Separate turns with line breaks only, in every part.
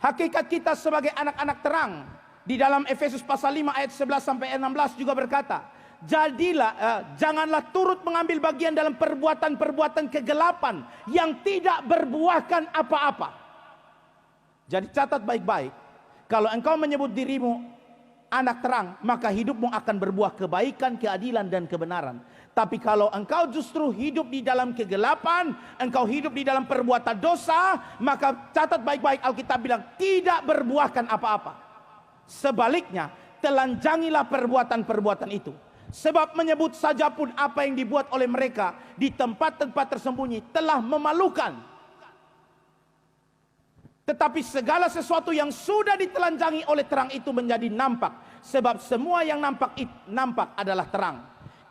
Hakikat kita sebagai anak-anak terang di dalam Efesus pasal 5 ayat 11 sampai 16 juga berkata, janganlah turut mengambil bagian dalam perbuatan-perbuatan kegelapan yang tidak berbuahkan apa-apa. Jadi catat baik-baik, kalau engkau menyebut dirimu anak terang, maka hidupmu akan berbuah kebaikan, keadilan, dan kebenaran. Tapi kalau engkau justru hidup di dalam kegelapan, engkau hidup di dalam perbuatan dosa, maka catat baik-baik, Alkitab bilang tidak berbuahkan apa-apa. Sebaliknya, telanjangilah perbuatan-perbuatan itu. Sebab menyebut saja pun apa yang dibuat oleh mereka di tempat-tempat tersembunyi telah memalukan. Tetapi segala sesuatu yang sudah ditelanjangi oleh terang itu menjadi nampak. Sebab semua yang nampak adalah terang.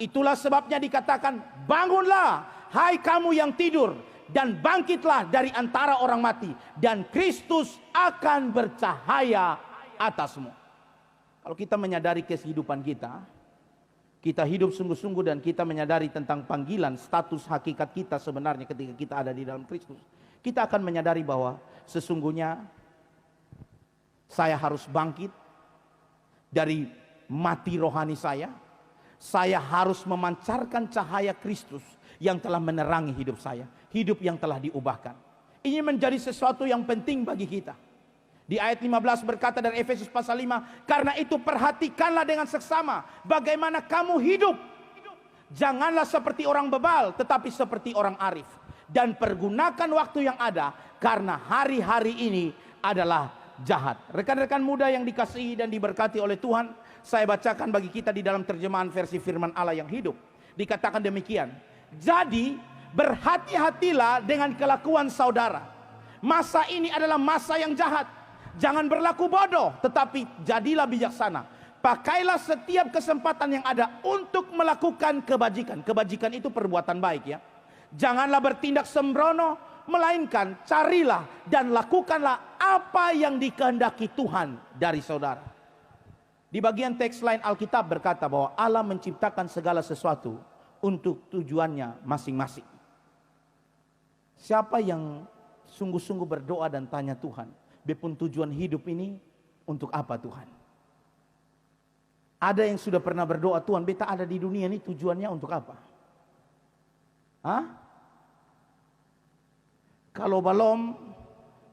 Itulah sebabnya dikatakan, bangunlah hai kamu yang tidur, dan bangkitlah dari antara orang mati, dan Kristus akan bercahaya atasmu. Kalau kita menyadari kehidupan kita hidup sungguh-sungguh dan kita menyadari tentang panggilan, status hakikat kita sebenarnya ketika kita ada di dalam Kristus, kita akan menyadari bahwa sesungguhnya saya harus bangkit dari mati rohani saya. Saya harus memancarkan cahaya Kristus yang telah menerangi hidup saya, hidup yang telah diubahkan. Ini menjadi sesuatu yang penting bagi kita. Di ayat 15 berkata dari Efesus pasal 5, karena itu perhatikanlah dengan seksama bagaimana kamu hidup. Janganlah seperti orang bebal, tetapi seperti orang arif. Dan pergunakan waktu yang ada, karena hari-hari ini adalah jahat. Rekan-rekan muda yang dikasihi dan diberkati oleh Tuhan, saya bacakan bagi kita di dalam terjemahan versi firman Allah yang hidup. Dikatakan demikian, jadi berhati-hatilah dengan kelakuan saudara. Masa ini adalah masa yang jahat. Jangan berlaku bodoh, tetapi jadilah bijaksana. Pakailah setiap kesempatan yang ada untuk melakukan kebajikan. Kebajikan itu perbuatan baik ya. Janganlah bertindak sembrono, melainkan carilah dan lakukanlah apa yang dikehendaki Tuhan dari saudara. Di bagian teks lain Alkitab berkata bahwa Allah menciptakan segala sesuatu untuk tujuannya masing-masing. Siapa yang sungguh-sungguh berdoa dan tanya Tuhan, bepun tujuan hidup ini untuk apa Tuhan? Ada yang sudah pernah berdoa, Tuhan beta ada di dunia ini tujuannya untuk apa? Hah? Kalau belum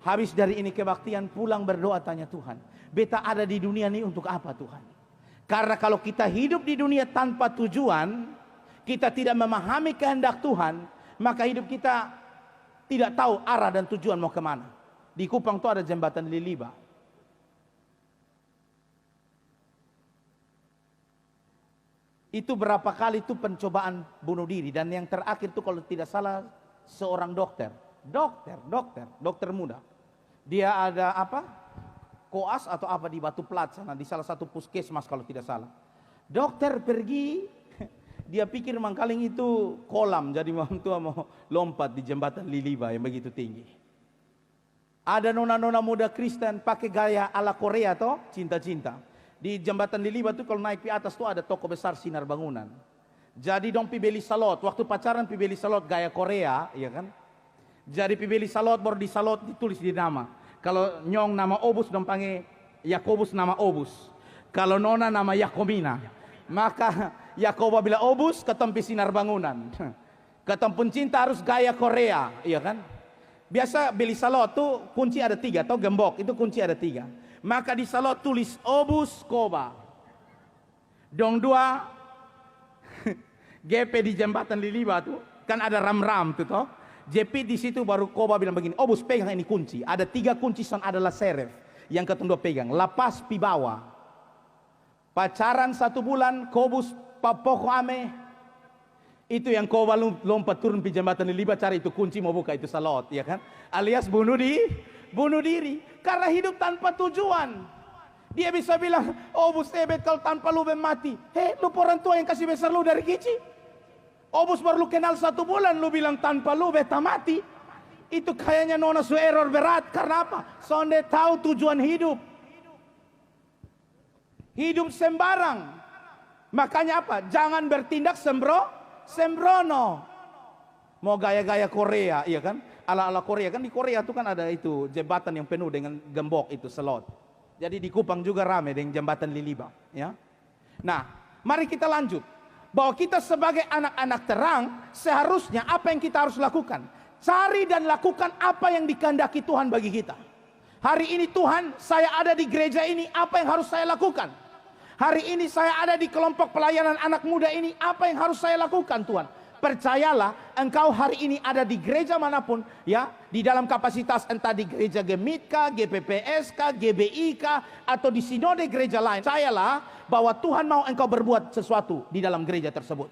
habis dari ini kebaktian, pulang berdoa tanya Tuhan, beta ada di dunia ini untuk apa Tuhan? Karena kalau kita hidup di dunia tanpa tujuan, kita tidak memahami kehendak Tuhan, maka hidup kita tidak tahu arah dan tujuan mau kemana. Di Kupang itu ada jembatan Liliba. Itu berapa kali itu pencobaan bunuh diri. Dan yang terakhir itu kalau tidak salah seorang dokter muda. Dia ada apa? Koas atau apa di Batu Plat sana, di salah satu puskesmas kalau tidak salah. Dokter pergi, dia pikir Mangkaling itu kolam, jadi tua mau lompat di jembatan Liliba yang begitu tinggi. Ada nona-nona muda Kristen pakai gaya ala Korea toh, cinta-cinta. Di jembatan Liliba tuh kalau naik ke atas tuh ada toko besar sinar bangunan. Jadi dong pi beli salot, waktu pacaran pi beli salot gaya Korea, ya kan? Jadi pi beli salot baru di salot ditulis di nama. Kalau nyong nama Obus dong panggil Yakobus nama Obus. Kalau nona nama Yakomina. Maka Yakoba bila Obus ketempi sinar bangunan. Ketempun cinta harus gaya Korea, iya kan? Biasa beli salot tuh kunci ada 3 atau gembok itu kunci ada 3. Maka di salot tulis Obus Koba. Dong 2 GP di jembatan Liliba tuh kan ada ram-ram tuh toh. JP di situ baru Koba bilang begini, Obus pegang ini kunci. Ada 3 kunci son adalah seref. Yang kedua pegang, lapas pi bawa. Pacaran 1 bulan, Kobus papoko ame. Itu yang Koba lompat turun pi jembatan Liliba cari itu kunci mau buka itu salot, ya kan? Alias bunuh diri. Karena hidup tanpa tujuan. Dia bisa bilang, Obus tebet kalau tanpa lu mati. Lu orang tua yang kasih besar lu dari kecil. Obus baru lu kenal 1 bulan, lu bilang tanpa lu beta mati. Itu kayaknya nona su error berat. Karena apa? Sonde tahu tujuan hidup. Hidup sembarang. Makanya apa? Jangan bertindak sembrono. Mau gaya-gaya Korea, iya kan? ala-ala Korea. Kan di Korea itu kan ada itu jembatan yang penuh dengan gembok itu, selot. Jadi di Kupang juga rame dengan jembatan Liliba, ya. Nah, mari kita lanjut. Bahwa kita sebagai anak-anak terang, seharusnya apa yang kita harus lakukan? Cari dan lakukan apa yang dikehendaki Tuhan bagi kita. Hari ini Tuhan, saya ada di gereja ini, apa yang harus saya lakukan? Hari ini saya ada di kelompok pelayanan anak muda ini, apa yang harus saya lakukan Tuhan? Percayalah, engkau hari ini ada di gereja manapun, ya, di dalam kapasitas entah di gereja Gemit kah, GPPS kah, GBI kah, atau di sinode gereja lain. Percayalah bahwa Tuhan mau engkau berbuat sesuatu di dalam gereja tersebut.